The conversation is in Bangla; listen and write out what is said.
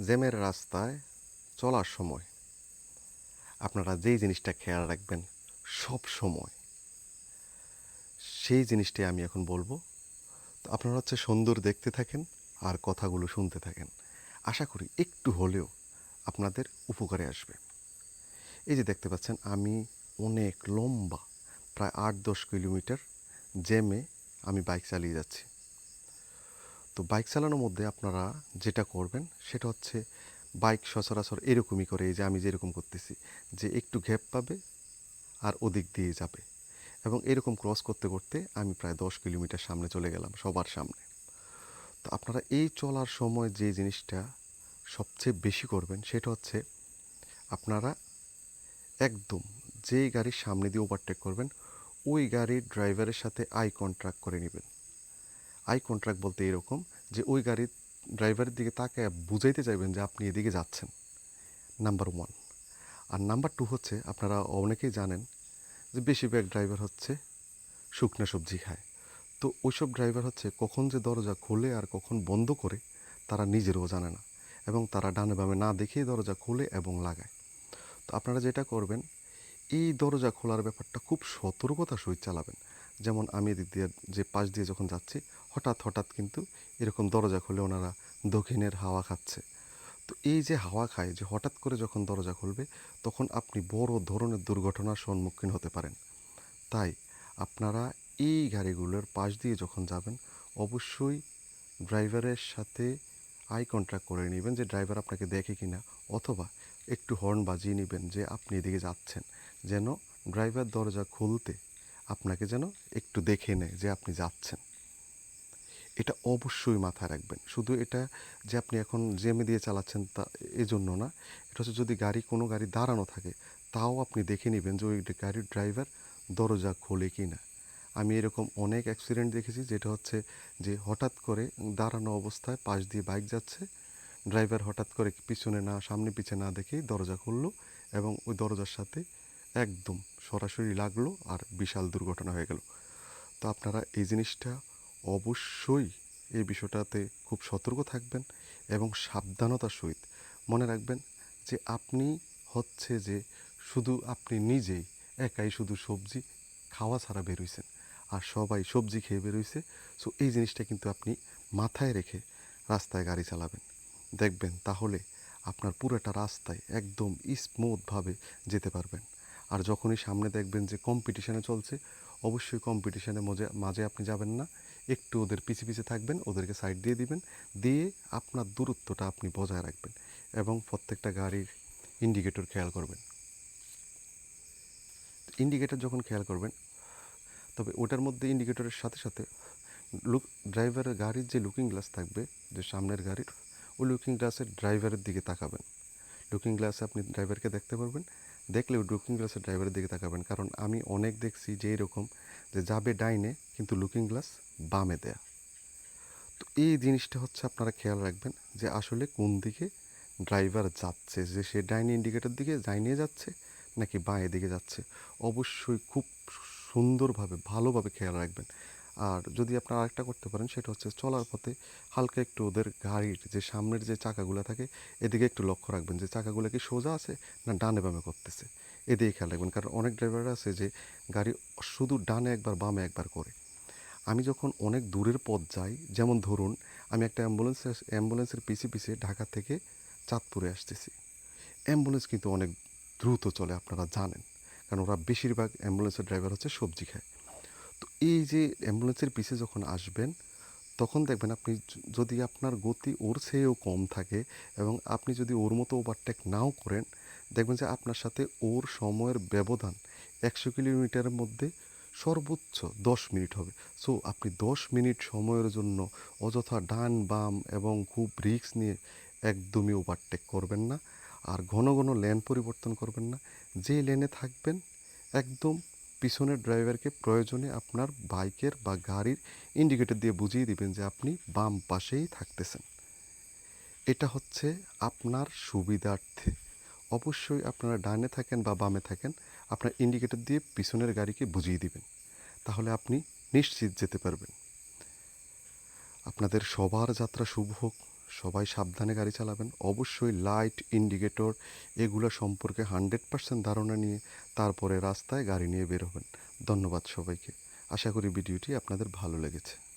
জ্যামের রাস্তায় চলার সময় আপনারা যেই জিনিসটা খেয়াল রাখবেন সব সময়, সেই জিনিসটাই আমি এখন বলবো। তো আপনারা সুন্দর দেখতে থাকেন আর কথাগুলো শুনতে থাকেন। আশা করি একটু হলেও আপনাদের উপকারে আসবে। এই যে দেখতে পাচ্ছেন, আমি অনেক লম্বা প্রায় ৮-১০ কিলোমিটার জ্যামে আমি বাইক চালিয়ে যাচ্ছি। তো বাইক চালানোর মধ্যে আপনারা যেটা করবেন সেটা হচ্ছে, বাইক সচরাচর এরকমই করে, এই যে আমি যেরকম করতেছি, যে একটু গ্যাপ পাবে আর ওদিক দিয়ে যাবে, এবং এরকম ক্রস করতে করতে আমি প্রায় ১০ কিলোমিটার সামনে চলে গেলাম, সবার সামনে। তো আপনারা এই চলার সময় যে জিনিসটা সবচেয়ে বেশি করবেন সেটা হচ্ছে, আপনারা একদম যেই গাড়ির সামনে দিয়ে ওভারটেক করবেন ওই গাড়ির ড্রাইভারের সাথে আই কন্ট্রাক্ট করে নেবেন। আই কন্ট্রাক্ট বলতে এরকম যে ওই গাড়ির ড্রাইভারের দিকে তাকায় বুঝাইতে চাইবেন যে আপনি এদিকে যাচ্ছেন, নাম্বার ওয়ান। আর নাম্বার টু হচ্ছে, আপনারা অনেকেই জানেন যে বেশিরভাগ ড্রাইভার শুকনো সবজি খায়। তো ওইসব ড্রাইভার কখন যে দরজা খোলে আর কখন বন্ধ করে তারা নিজেরও জানে না, এবং তারা ডানে বামে না দেখেই দরজা খোলে এবং লাগায়। তো আপনারা যেটা করবেন, এই দরজা খোলার ব্যাপারটা খুব সতর্কতার সহিত চালাবেন। যেমন আমি এদিক দিয়ে যে পাশ দিয়ে যখন যাচ্ছি, হঠাৎ হঠাৎ কিন্তু এরকম দরজা খুলে ওনারা দক্ষিণের হাওয়া খাচ্ছে। তো এই যে হাওয়া খায়, যে হঠাৎ করে যখন দরজা খুলবে, তখন আপনি বড় ধরনের দুর্ঘটনার সম্মুখীন হতে পারেন। তাই আপনারা এই গাড়িগুলোর পাশ দিয়ে যখন যাবেন, অবশ্যই ড্রাইভারের সাথে আই কন্ট্যাক্ট করে নেবেন যে ড্রাইভার আপনাকে দেখে কিনা, অথবা একটু হর্ন বাজিয়ে নেবেন যে আপনি এদিকে যাচ্ছেন, যেন ড্রাইভার দরজা খুলতে আপনাকে যেন একটু দেখে নেয় যে আপনি যাচ্ছেন। এটা অবশ্যই মাথায় রাখবেন। শুধু এটা যে আপনি এখন জ্যামে দিয়ে চালাচ্ছেন তা এজন্য না, এটা যদি কোনো গাড়ি দাঁড়ানো থাকে, তাও আপনি দেখে নেবেন যে ওই গাড়ির ড্রাইভার দরজা খোলে কি না। আমি এরকম অনেক অ্যাক্সিডেন্ট দেখেছি, যেটা যে হঠাৎ করে দাঁড়ানো অবস্থায় পাশ দিয়ে বাইক যাচ্ছে, ড্রাইভার হঠাৎ করে পিছনে না সামনে পিছে না দেখেই দরজা খুললো, এবং ওই দরজার সাথে একদম সরাসরি লাগলো, আর বিশাল দুর্ঘটনা হয়ে গেল। তো আপনারা এই জিনিসটা অবশ্যই, এই বিষয়টাতে খুব সতর্ক থাকবেন এবং সাবধানতার সহিত মনে রাখবেন যে আপনি যে শুধু আপনি নিজেই একাই শুধু সবজি খাওয়া ছাড়া বেরোইছেন, আর সবাই সবজি খেয়ে বেরোইছে। সো এই জিনিসটা কিন্তু আপনি মাথায় রেখে রাস্তায় গাড়ি চালাবেন, দেখবেন তাহলে আপনার পুরোটা রাস্তায় একদম স্মুথভাবে যেতে পারবেন। আর যখনই সামনে দেখবেন যে কম্পিটিশানে চলছে, অবশ্যই কম্পিটিশানের মাঝে আপনি যাবেন না, একটু ওদের পিছে পিছে থাকবেন, ওদেরকে সাইড দিয়ে দিবেন, দিয়ে আপনার দূরত্বটা আপনি বজায় রাখবেন, এবং প্রত্যেকটা গাড়ির ইন্ডিকেটর খেয়াল করবেন। ইন্ডিকেটর যখন খেয়াল করবেন, তবে ওটার মধ্যে ইন্ডিকেটরের সাথে সাথে ড্রাইভারের গাড়ির যে লুকিং গ্লাস থাকবে, যে সামনের গাড়ির, ওই লুকিং গ্লাসের ড্রাইভারের দিকে তাকাবেন। লুকিং গ্লাসে আপনি ড্রাইভারকে দেখতে পারবেন, দেখলে ওই লুকিং গ্লাসের ড্রাইভারের দিকে তাকাবেন। কারণ আমি অনেক দেখছি যে এরকম, যে যাবে ডাইনে কিন্তু লুকিং গ্লাস বামে দেয়া। তো এই জিনিসটা আপনারা খেয়াল রাখবেন যে আসলে কোন দিকে ড্রাইভার যাচ্ছে, যে সে ডাইনে ইন্ডিকেটর দিকে নিয়ে যাচ্ছে নাকি বাঁয়ে দিকে যাচ্ছে। অবশ্যই খুব সুন্দরভাবে ভালোভাবে খেয়াল রাখবেন। আর যদি আপনারা আরেকটা করতে পারেন, সেটা চলার পথে হালকা একটু ওদের গাড়ির যে সামনের যে চাকাগুলো থাকে, এদিকে একটু লক্ষ্য রাখবেন যে চাকাগুলো কি সোজা আছে না ডানে বামে করতেছে, এদিকে খেয়াল রাখবেন। কারণ অনেক ড্রাইভার আছে যে গাড়ি শুধু ডানে একবার বামে একবার করে। আমি যখন অনেক দূরের পথ যাই, যেমন ধরুন আমি একটা অ্যাম্বুলেন্সের পিছে পিছে ঢাকা থেকে চাঁদপুরে আসতেছি। অ্যাম্বুলেন্স কিন্তু অনেক দ্রুত চলে, আপনারা জানেন, কারণ ওরা বেশিরভাগ অ্যাম্বুলেন্সের ড্রাইভার সবজি খায়। তো এই যে অ্যাম্বুলেন্সের পিছে যখন আসবেন, তখন দেখবেন আপনি যদি আপনার গতি ওর চেয়েও কম থাকে, এবং আপনি যদি ওর মতো ওভারটেক নাও করেন, দেখবেন যে আপনার সাথে ওর সময়ের ব্যবধান ১০০ কিলোমিটারের মধ্যে সর্বোচ্চ ১০ মিনিট হবে। সো আপনি ১০ মিনিট সময়ের জন্য অযথা ডান বাম এবং খুব রিস্ক নিয়ে একদমই ওভারটেক করবেন না। আর ঘন ঘন লেন পরিবর্তন করবেন না। যে লেনে থাকবেন, একদম পিছনের ড্রাইভারকে প্রয়োজনে আপনার বাইকের বা গাড়ির ইন্ডিকেটর দিয়ে বুঝিয়ে দিবেন যে আপনি বাম পাশেই থাকতেছেন। এটা আপনার সুবিধার্থে। অবশ্যই আপনারা ডানে থাকেন বা বামে থাকেন, আপনার ইন্ডিকেটর দিয়ে পিছনের গাড়িকে বুঝিয়ে দিবেন, তাহলে আপনি নিশ্চিত যেতে পারবেন। আপনাদের সবার যাত্রা শুভ হোক, সবাই সাবধানে গাড়ি চালাবেন। অবশ্যই লাইট, ইন্ডিকেটর এগুলো সম্পর্কে 100% ধারণা নিয়ে তারপরে রাস্তায় গাড়ি নিয়ে বের হবেন। ধন্যবাদ সবাইকে। আশা করি ভিডিওটি আপনাদের ভালো লেগেছে।